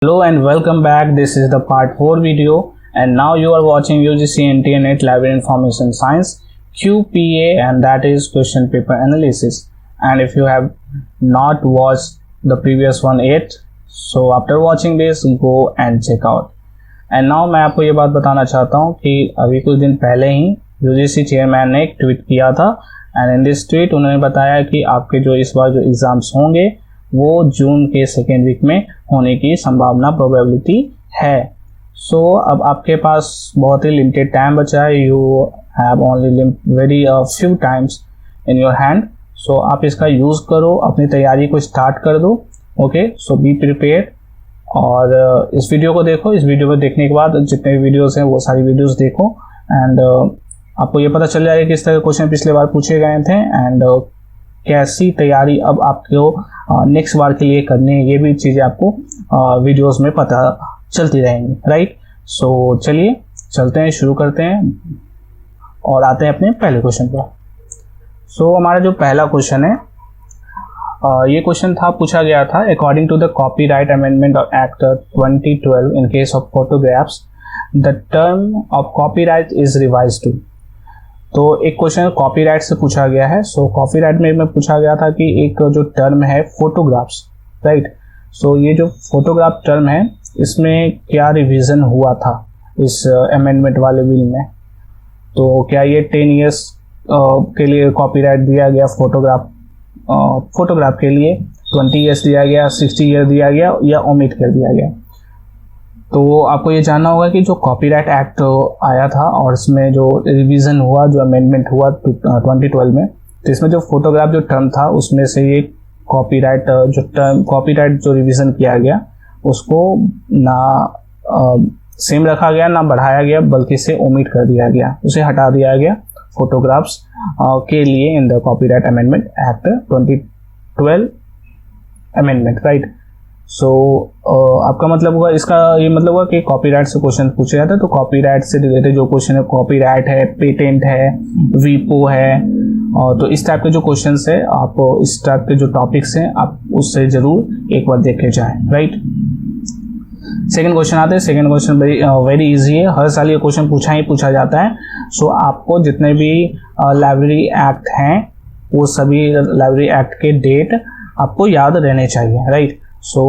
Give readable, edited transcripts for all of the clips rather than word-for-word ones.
Hello and welcome back. This is the part 4 video and now you are watching UGC NTA NET Library Information Science QPA, and that is question paper analysis. And if you have not watched the previous one yet, so after watching this go and check out. And now मैं आपको ये बात बताना चाहता हूँ कि अभी कुछ दिन पहले ही UGC चेयरमैन ने एक ट्वीट किया था एंड इन दिस ट्वीट उन्होंने बताया कि आपके जो इस बार जो एग्ज़ाम्स होंगे वो जून के सेकेंड वीक में होने की संभावना प्रोबेबिलिटी है। सो अब आपके पास बहुत ही लिमिटेड टाइम बचा है, you have only very few times in your hand. So आप इसका यूज़ करो, अपनी तैयारी को स्टार्ट कर दो। ओके, सो बी प्रिपेयर्ड और इस वीडियो को देखो। इस वीडियो को देखने के बाद जितने भी वीडियोस हैं वो सारी वीडियोस देखो एंड आपको ये पता चल जाएगा कि किस तरह के क्वेश्चन पिछले बार पूछे गए थे एंड कैसी तैयारी अब आपको नेक्स्ट बार के लिए करनी है, ये भी चीज़ें आपको वीडियोस में पता चलती रहेंगी, राइट। सो चलिए चलते हैं, शुरू करते हैं और आते हैं अपने पहले क्वेश्चन पर। सो हमारा जो पहला क्वेश्चन है ये क्वेश्चन था, पूछा गया था according to the copyright amendment act 2012 in case of photographs the term of copyright is revised to. तो एक क्वेश्चन कॉपीराइट से पूछा गया है। सो कॉपीराइट में पूछा गया था कि एक जो टर्म है फोटोग्राफ्स, राइट। सो ये जो फोटोग्राफ टर्म है इसमें क्या रिवीजन हुआ था इस अमेंडमेंट वाले बिल में। तो क्या ये 10 इयर्स के लिए कॉपीराइट दिया गया फोटोग्राफ के लिए, 20 इयर्स दिया गया, 60 ईयर दिया गया या ओमिट कर दिया गया। तो आपको ये जानना होगा कि जो कॉपीराइट एक्ट आया था और इसमें जो रिवीजन हुआ, जो अमेंडमेंट हुआ 2012 में, तो इसमें जो फोटोग्राफ जो टर्म था उसमें से ये कॉपीराइट जो रिवीजन किया गया उसको ना सेम रखा गया ना बढ़ाया गया, बल्कि इसे ओमिट कर दिया गया, उसे हटा दिया गया फोटोग्राफ्स के लिए in the copyright amendment act 2012 amendment, right. So आपका मतलब होगा, इसका ये मतलब होगा कि कॉपीराइट से क्वेश्चन पूछे जाते हैं। तो कॉपीराइट से रिलेटेड जो क्वेश्चन है, कॉपीराइट है, पेटेंट है, वीपो है, और तो इस टाइप के जो क्वेश्चंस है, आप इस टाइप के जो टॉपिक्स हैं आप उससे जरूर एक बार देख के जाएं, राइट। सेकंड क्वेश्चन आते हैं। सेकंड क्वेश्चन वेरी इजी है, हर साल ये क्वेश्चन पूछा जाता है। सो आपको जितने भी लाइब्रेरी एक्ट हैं वो सभी लाइब्रेरी एक्ट के डेट आपको याद रहने चाहिए, राइट। सो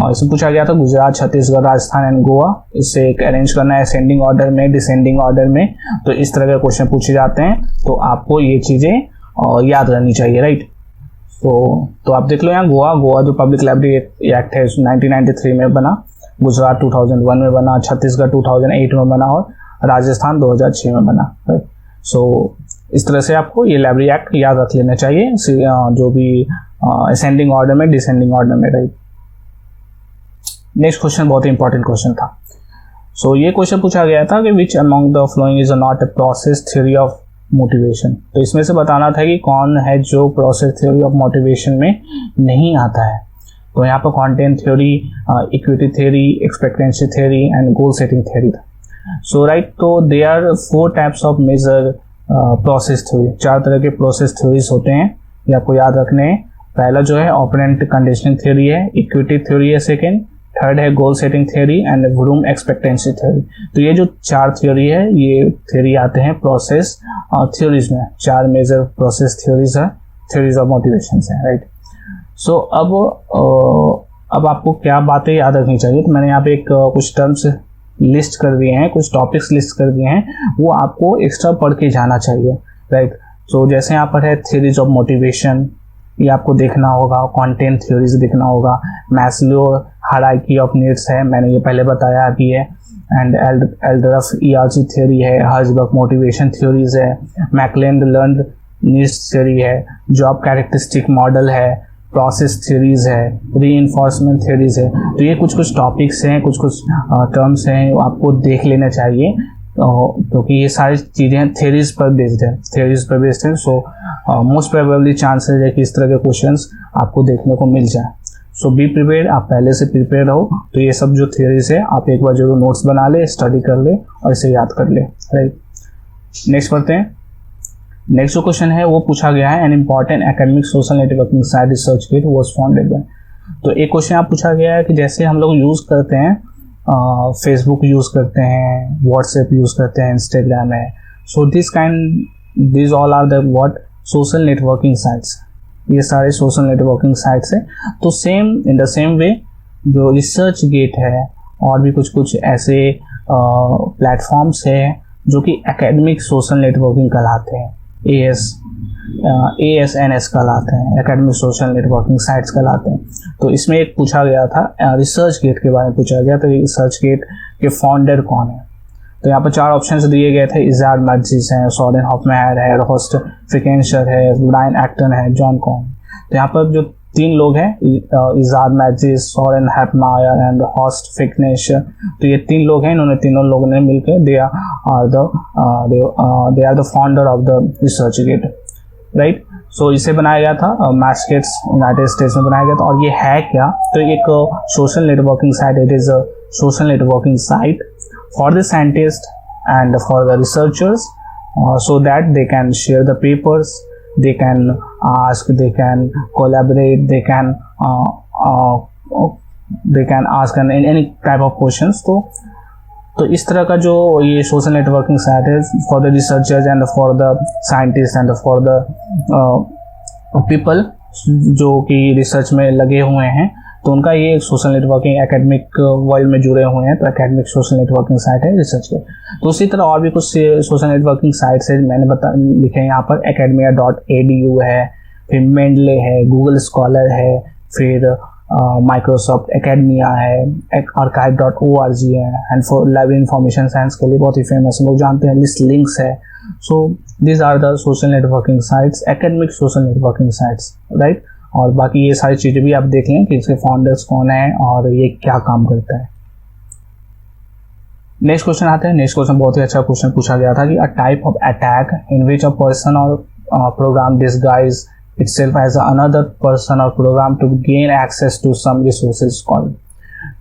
इसमें पूछा गया था गुजरात, छत्तीसगढ़, राजस्थान एंड गोवा, इससे एक अरेंज करना है असेंडिंग ऑर्डर में, डिसेंडिंग ऑर्डर में। तो इस तरह के क्वेश्चन पूछे जाते हैं, तो आपको ये चीज़ें याद रहनी चाहिए, राइट। तो आप देख लो यहाँ गोवा जो पब्लिक लाइब्रेरी एक्ट है 1993 में बना, गुजरात 2001 में बना, छत्तीसगढ़ 2008 में बना और राजस्थान 2006 में बना, राइट। सो इस तरह से आपको ये लाइब्रेरी एक्ट याद रख लेना चाहिए, जो भी असेंडिंग ऑर्डर में, डिसेंडिंग ऑर्डर में, राइट। नेक्स्ट क्वेश्चन बहुत ही इंपॉर्टेंट क्वेश्चन था। सो ये क्वेश्चन पूछा गया था कि which among the following is not a process theory of motivation. तो इसमें से बताना था कि कौन है जो प्रोसेस थ्योरी ऑफ मोटिवेशन में नहीं आता है। तो यहाँ पर content theory, equity theory, expectancy theory and goal setting theory था। सो राइट, तो they are 4 types of major process theory. 4 तरह के प्रोसेस थ्योरीज होते हैं, ये आपको याद रखने हैं। पहला जो है ऑपरेंट कंडीशनिंग थ्योरी है, इक्विटी थ्योरी है सेकेंड, थर्ड है गोल setting theory and vroom expectancy theory. तो ये जो 4 थ्योरी है, ये थ्योरी आते हैं प्रोसेस थ्योरीज में। 4 मेजर प्रोसेस थ्योरीज है, थ्योरीज ऑफ मोटिवेशन है, राइट। सो अब आपको क्या बातें याद रखनी चाहिए। तो मैंने यहाँ पे कुछ टर्म्स लिस्ट कर दिए हैं, कुछ टॉपिक्स लिस्ट कर दिए हैं, वो आपको एक्स्ट्रा पढ़ के जाना चाहिए, राइट। सो जैसे यहाँ पर है थ्योरीज ऑफ मोटिवेशन, ये आपको देखना होगा, कंटेंट थ्योरीज देखना होगा, मैस्लो हायरार्की ऑफ नीड्स है, मैंने ये पहले बताया अभी है, एंड एल्डरफ ERG थ्योरी है, हर्जबर्ग मोटिवेशन थ्योरीज है, मैकलेंड लर्न्ड नीड्स थ्योरी है, जॉब कैरेक्टरिस्टिक मॉडल है, प्रोसेस थ्योरीज है, रीइंफोर्समेंट थ्योरीज है। तो ये कुछ टॉपिक्स हैं, कुछ टर्म्स हैं, आपको देख लेना चाहिए क्योंकि ये सारी चीज़ें थ्योरीज पर बेस्ड हैं। सो मोस्ट प्रोबेबली चांसेस है कि इस तरह के क्वेश्चंस आपको देखने को मिल जाए। सो बी प्रिपेयर्ड, आप पहले से प्रिपेयर हो। तो ये सब जो थ्योरीज है आप एक बार जरूर नोट्स बना ले, स्टडी कर ले और इसे याद कर ले, राइट। नेक्स्ट पढ़ते हैं। नेक्स्ट जो क्वेश्चन है वो पूछा गया है, an important academic social networking site research kit was founded by. तो एक क्वेश्चन आप पूछा गया है कि जैसे हम लोग यूज़ करते हैं फेसबुक यूज़ करते हैं, व्हाट्सएप यूज़ करते हैं, इंस्टाग्राम है, so this all are the what social networking sites, ये सारे सोशल नेटवर्किंग साइट्स है। तो इन द सेम वे जो रिसर्च गेट है और भी कुछ ऐसे प्लेटफॉर्म्स है जो कि एकेडमिक सोशल नेटवर्किंग कहलाते हैं, ASNS कहलाते हैं, एकेडमिक सोशल नेटवर्किंग साइट्स कहलाते हैं। तो इसमें एक पूछा गया था रिसर्च गेट के बारे में पूछा गया, तो रिसर्च गेट के फाउंडर कौन है। तो यहाँ पर 4 ऑप्शंस दिए गए थे, इजाद मैथ्जिस है, सोरेन हॉफमैयर है, रोस्ट फ्रिकेंशर है, ब्रायन एक्टन है, जॉन कॉन। तो यहाँ पर जो 3 लोग हैं, इजाद मैथ्जिस, सोरेन हॉफमैयर एंड रोस्ट फ्रिकेंशर, तो ये 3 लोग हैं। इन्होंने तीनों लोगों ने मिलकर they are the founder of the ResearchGate, right. So इसे बनाया गया था मैसाचुसेट्स यूनाइटेड स्टेट्स में बनाया गया था। और ये है क्या, तो एक social networking site, it is a social networking site for the scientists and for the researchers, so that they can share the papers, they can ask, they can collaborate, they can ask any type of questions। तो इस तरह का जो ये social networking site है for the researchers and for the scientist and for the people जो कि research में लगे हुए हैं, तो उनका ये एक सोशल नेटवर्किंग एकेडमिक वर्ल्ड में जुड़े हुए हैं, तो एकेडमिक सोशल नेटवर्किंग साइट है रिसर्च के। तो उसी तरह और भी कुछ सोशल नेटवर्किंग साइट्स है, मैंने लिखे हैं यहाँ पर, academia.edu है, फिर मेंडले है, गूगल स्कॉलर है, फिर माइक्रोसॉफ्ट एकेडमिया है, archive.org है, and for library information science के लिए बहुत ही फेमस लोग जानते हैं, लिस्ट लिंक्स है। So this are the social networking sites, academic social networking sites, right. और बाकी ये सारी चीज़ें भी आप देख लें कि इसके फाउंडर्स कौन है और ये क्या काम करता है। नेक्स्ट क्वेश्चन आता है। नेक्स्ट क्वेश्चन बहुत ही अच्छा क्वेश्चन पूछा गया था कि a type of attack in which a person or program disguise itself as another person or program to gain access to some resources called।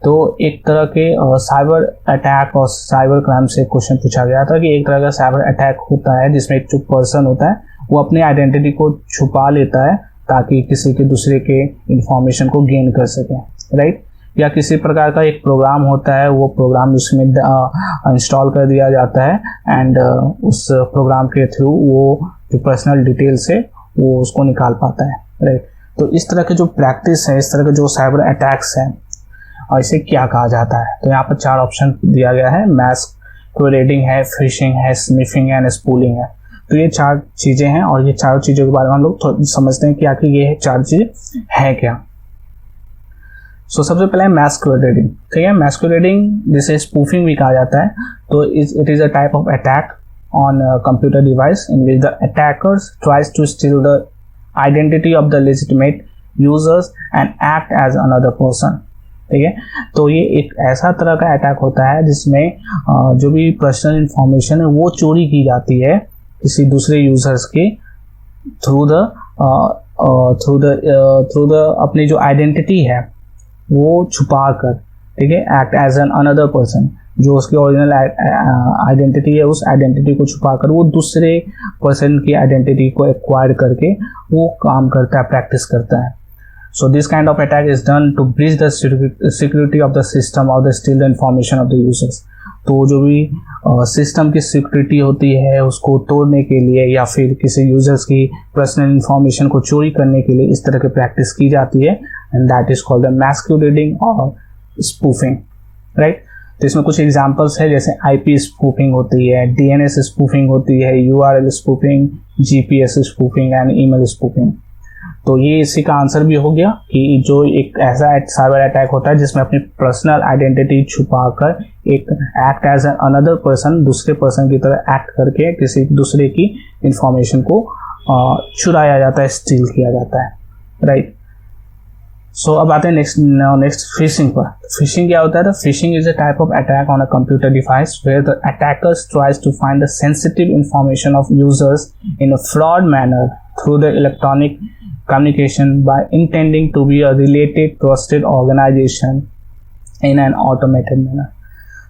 तो एक तरह के साइबर अटैक और साइबर क्राइम से क्वेश्चन पूछा गया था कि एक तरह का साइबर अटैक होता है जिसमें एक जो पर्सन होता है वो अपनी आइडेंटिटी को छुपा लेता है ताकि किसी के दूसरे के इंफॉर्मेशन को गेन कर सके, राइट। या किसी प्रकार का एक प्रोग्राम होता है, वो प्रोग्राम उसमें इंस्टॉल कर दिया जाता है एंड उस प्रोग्राम के थ्रू वो जो पर्सनल डिटेल्स है वो उसको निकाल पाता है, राइट। तो इस तरह के जो प्रैक्टिस है, इस तरह के जो साइबर अटैक्स हैं, और इसे क्या कहा जाता है। तो यहाँ पर 4 ऑप्शन दिया गया है, मैस्कुरेडिंग है, फिशिंग है, स्निफिंग है, स्पूलिंग है। तो ये 4 चीज़ें हैं और ये 4 चीज़ों के बारे में हम लोग समझते हैं कि आखिर ये 4 चीज़ें है क्या। सो सबसे पहले है मैस्कुरेडिंग, ठीक है। मैस्कुरेडिंग जिसे स्पूफिंग भी कहा जाता है, तो it is a type of attack on a computer device in which the attackers tries to steal the identity of the legitimate users and act as another person, ठीक है। तो ये एक ऐसा तरह का अटैक होता है जिसमें जो भी पर्सनल इंफॉर्मेशन है वो चोरी की जाती है किसी दूसरे यूजर्स के थ्रू द अपनी जो आइडेंटिटी है वो छुपा कर, ठीक है। Act as an another person, जो उसकी ओरिजिनल आइडेंटिटी है उस आइडेंटिटी को छुपाकर वो दूसरे पर्सन की आइडेंटिटी को एक्वायर करके वो काम करता है, प्रैक्टिस करता है। So this kind of attack is done to breach the security of the system or the steal the information of the users. तो जो भी सिस्टम की सिक्योरिटी होती है उसको तोड़ने के लिए या फिर किसी यूजर्स की पर्सनल इंफॉर्मेशन को चोरी करने के लिए इस तरह की प्रैक्टिस की जाती है, and that is called the masquerading or spoofing, right. तो इसमें कुछ एग्जांपल्स है, जैसे आईपी स्पूफिंग होती है, डीएनएस स्पूफिंग होती है, URL spoofing, GPS spoofing and email spoofing. तो ये इसी का आंसर भी हो गया कि जो एक ऐसा साइबर अटैक होता है जिसमें अपनी पर्सनल आइडेंटिटी छुपाकर एक act as an another person, दूसरे पर्सन की तरह एक्ट करके किसी दूसरे की इंफॉर्मेशन को चुराया जाता है, स्टील किया जाता है, राइट। सो अब आते हैं नेक्स्ट फिशिंग पर। फिशिंग क्या होता है? तो phishing is a type of attack on a computer device where the attackers tries to find the sensitive information of users in a fraud manner through the electronic communication by intending to be a related trusted organization in an automated manner।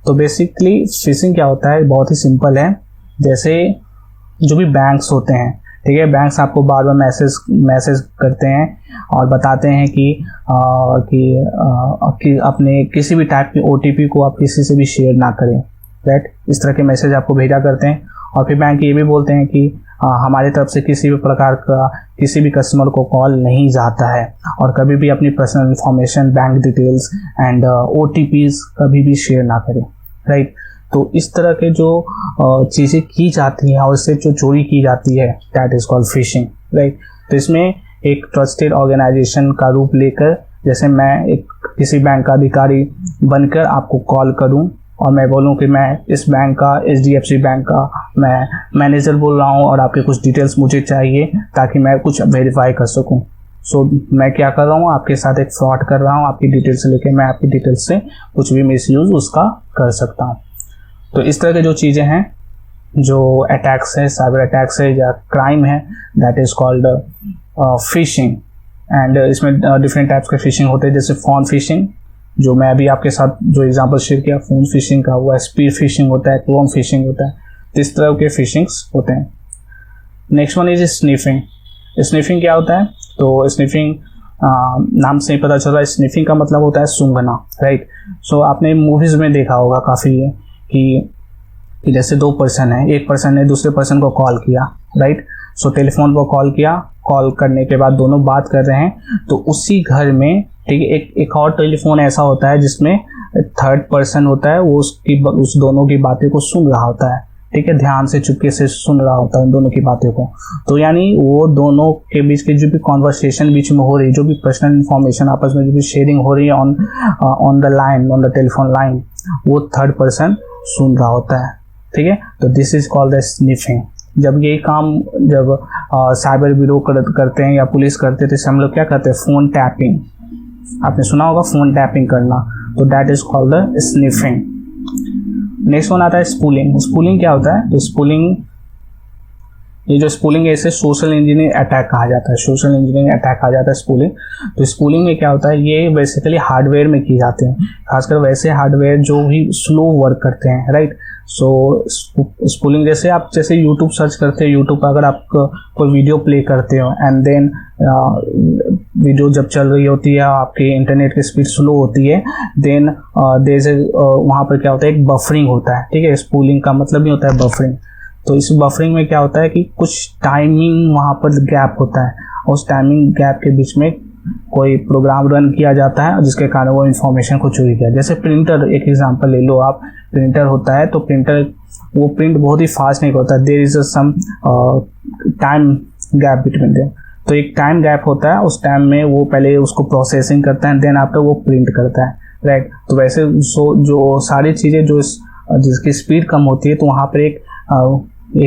तो basically fishing क्या होता है, बहुत ही simple है। जैसे जो भी banks होते हैं, ठीक है। बैंक्स आपको बार बार मैसेज करते हैं और बताते हैं कि अपने किसी भी टाइप की OTP को आप किसी से भी शेयर ना करें, राइट। इस तरह के मैसेज आपको भेजा करते हैं। और फिर बैंक ये भी बोलते हैं कि हमारी तरफ से किसी भी प्रकार का किसी भी कस्टमर को कॉल नहीं जाता है, और कभी भी अपनी personal information, bank details and OTPs कभी भी शेयर ना करें, राइट। तो इस तरह के जो चीज़ें की जाती हैं और इससे जो चोरी की जाती है, that is called fishing, right. तो इसमें एक ट्रस्टेड ऑर्गेनाइजेशन का रूप लेकर, जैसे मैं एक किसी बैंक का अधिकारी बनकर आपको कॉल करूं और मैं बोलूं कि मैं इस बैंक का, HDFC बैंक का मैं मैनेजर बोल रहा हूं और आपके कुछ डिटेल्स मुझे चाहिए ताकि मैं कुछ वेरीफाई कर सकूं। सो मैं क्या कर रहा हूं, आपके साथ एक फ्रॉड कर रहा हूं। आपकी डिटेल्स लेके मैं आपकी डिटेल्स से कुछ भी मिसयूज उसका कर सकता हूं। तो इस तरह के जो चीज़ें हैं, जो अटैक्स है, साइबर अटैक्स है या क्राइम है, that is called fishing. And इसमें डिफरेंट टाइप्स के फिशिंग होते हैं, जैसे फोन फिशिंग, जो मैं अभी आपके साथ जो एग्जांपल शेयर किया फोन फिशिंग का, हुआ स्पीड फिशिंग होता है, क्लोन फिशिंग होता है। तो इस तरह के फिशिंग्स होते हैं। Next one is sniffing. Sniffing क्या होता है? तो स्निफिंग नाम से ही पता चल रहा है, स्निफिंग का मतलब होता है सूंघना, राइट। सो आपने मूवीज में देखा होगा काफ़ी कि जैसे दो पर्सन है, एक पर्सन ने दूसरे पर्सन को कॉल किया, राइट। सो टेलीफोन पर कॉल किया, कॉल करने के बाद दोनों बात कर रहे हैं, तो उसी घर में, ठीक है, एक और टेलीफोन ऐसा होता है जिसमें थर्ड पर्सन होता है, वो उस दोनों की बातें को सुन रहा होता है, ठीक है, ध्यान से चुपके से सुन रहा होता है उन दोनों की बातें को। तो यानी वो दोनों के बीच की जो भी कॉन्वर्सेशन बीच में हो रही है, जो भी पर्सनल इन्फॉर्मेशन आपस में जो भी शेयरिंग हो रही है on the line, on the telephone line, वो थर्ड पर्सन सुन रहा होता है, ठीक है। तो this is called the sniffing. जब ये काम साइबर ब्यूरो करते हैं या पुलिस करते हैं, तो हम लोग क्या करते हैं, फोन टैपिंग, आपने सुना होगा फोन टैपिंग करना, तो that is called the sniffing. Next one आता है स्पूलिंग। स्पूलिंग क्या होता है? तो स्पूलिंग, ये जो स्पूलिंग है इसे सोशल इंजीनियरिंग अटैक कहा जाता है, सोशल इंजीनियरिंग अटैक कहा जाता है स्पूलिंग। तो स्पूलिंग में क्या होता है, ये बेसिकली हार्डवेयर में की जाते हैं, खासकर वैसे हार्डवेयर जो भी स्लो वर्क करते हैं, राइट। सो स्पूलिंग जैसे यूट्यूब सर्च करते हैं, यूट्यूब पर अगर आप कोई वीडियो प्ले करते हो एंड देन वीडियो जब चल रही होती है, आपके इंटरनेट की स्पीड स्लो होती है, देन वहाँ पर क्या होता है, एक बफरिंग होता है, ठीक है। स्पूलिंग का मतलब ही होता है बफरिंग। तो इस बफरिंग में क्या होता है कि कुछ टाइमिंग वहाँ पर गैप होता है, और उस टाइमिंग गैप के बीच में कोई प्रोग्राम रन किया जाता है जिसके कारण वो इन्फॉर्मेशन को चोरी किया। जैसे प्रिंटर, एक एग्जांपल ले लो आप, प्रिंटर होता है, तो प्रिंटर वो प्रिंट बहुत ही फास्ट नहीं होता, there is some time gap between them. तो एक टाइम गैप होता है, उस टाइम में वो पहले उसको प्रोसेसिंग करता है, देन आफ्टर वो प्रिंट करता है, राइट। तो वैसे जो सारी चीज़ें जो जिसकी स्पीड कम होती है, तो वहाँ पर एक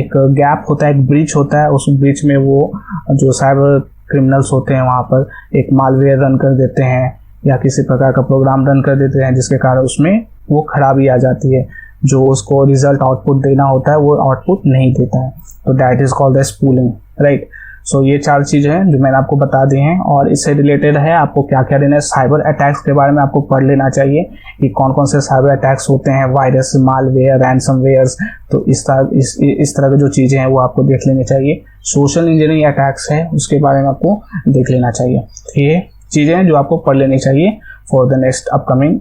गैप होता है, एक ब्रिज होता है, उस ब्रिज में वो जो साइबर क्रिमिनल्स होते हैं वहाँ पर एक मालवेयर रन कर देते हैं या किसी प्रकार का प्रोग्राम रन कर देते हैं, जिसके कारण उसमें वो खराबी आ जाती है, जो उसको रिजल्ट आउटपुट देना होता है वो आउटपुट नहीं देता है। तो that is called the spooling, right. So ये चार चीज़ें हैं जो मैंने आपको बता दी हैं, और इससे रिलेटेड है आपको क्या क्या देना है, साइबर अटैक्स के बारे में आपको पढ़ लेना चाहिए कि कौन कौन से साइबर अटैक्स होते हैं, वायरस, मालवेयर, रैंसमवेयर्स। तो इस तरह की जो चीज़ें हैं वो आपको देख लेनी चाहिए। सोशल इंजीनियरिंग अटैक्स है उसके बारे में आपको देख लेना चाहिए। तो ये चीज़ें हैं जो आपको पढ़ लेनी चाहिए for the next upcoming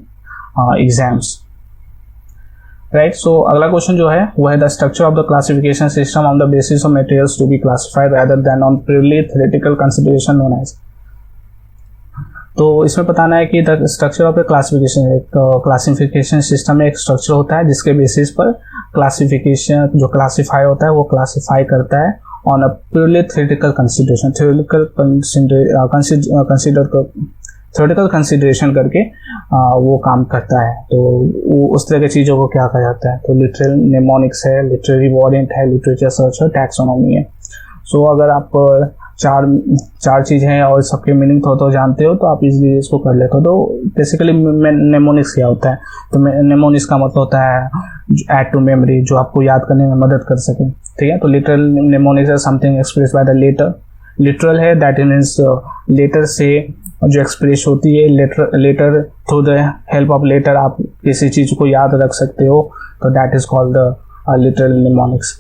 exams, right. So अगला क्वेश्चन जो है वो है the structure of the classification system on the basis of materials to be classified rather than on purely theoretical consideration known as. तो इसमें बताना है कि the structure of the classification, एक क्लासिफिकेशन सिस्टम में एक स्ट्रक्चर होता है जिसके बेसिस पर क्लासिफिकेशन जो क्लासीफाई होता है वो क्लासीफाई करता है on a purely theoretical consideration, theoretical consideration करके वो काम करता है। तो वो उस तरह की चीज़ों को क्या कहा जाता है, तो लिटरल नेमोनिक्स है, लिटरेरी वॉरेंट है, लिटरेचर सर्च है, टैक्सोनॉमी है। सो अगर आप चार चीज़ें हैं और सबके मीनिंग तो जानते हो, तो आप इजीली इसको कर लेते हो। तो बेसिकली नेमोनिक्स क्या होता है, तो नेमोनिक्स का मतलब होता है ऐड टू मेमोरी, जो आपको याद करने में मदद कर सके, ठीक है। तो लिटरल नेमोनिक्स है something express by the letter. Literal है दैट मीन्स लेटर से जो एक्सप्रेस होती है, letter through the help of letter आप किसी चीज़ को याद रख सकते हो, तो that is called the literal mnemonics.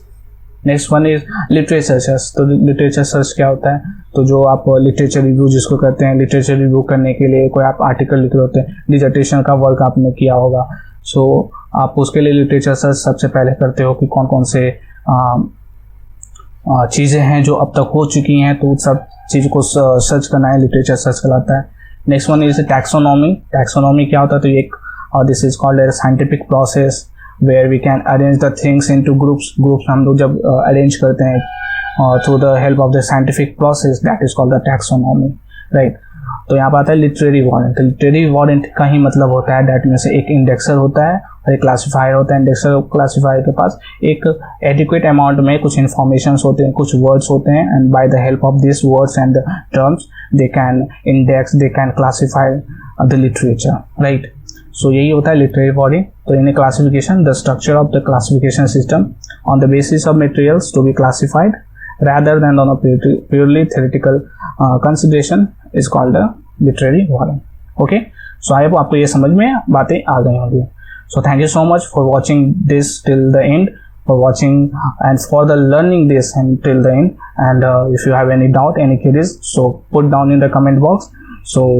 Next one is literature search. तो लिटरेचर सर्च क्या होता है, तो जो आप लिटरेचर रिव्यू जिसको करते हैं, लिटरेचर रिव्यू करने के लिए कोई आप आर्टिकल लिख रहे होते हैं, डिसर्टेशन का वर्क आपने किया होगा, सो आप उसके लिए लिटरेचर सर्च सबसे पहले करते हो कि कौन कौन से चीज़ें हैं जो अब तक हो चुकी हैं, तो उस सब चीज़ को सर्च करना है, लिटरेचर सर्च कहलाता है। Next one is taxonomy. Taxonomy क्या होता है, तो एक this is called a scientific process where we can arrange the things into groups हम लोग जब अरेंज करते हैं through the help of the scientific process, that is called the taxonomy, right. तो यहाँ पर आता है लिटरेरी वारंट। तो लिटरेरी वारंट का ही मतलब होता है दैट में से एक इंडेक्सर होता है और एक क्लासीफायर होता है। इंडेक्सर क्लासीफायर के पास एक एडिक्वेट अमाउंट में कुछ इन्फॉर्मेशंस होते हैं, कुछ वर्ड्स होते हैं, and by the help of this words and terms they can index, they can classify the literature, right. So यही होता है लिटरेरी वारंट। तो in classification, the structure of the classification system on the basis of materials to be classified rather than on a purely theoretical consideration is called a literary warrant. Okay, so I hope आपको ये समझ में बातें आ गई होंगी. So thank you so much for watching this till the end, for watching and for the learning this and till the end. And if you have any doubt, any queries, so put down in the comment box. So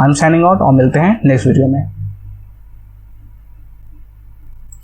I'm signing out और मिलते हैं next video में.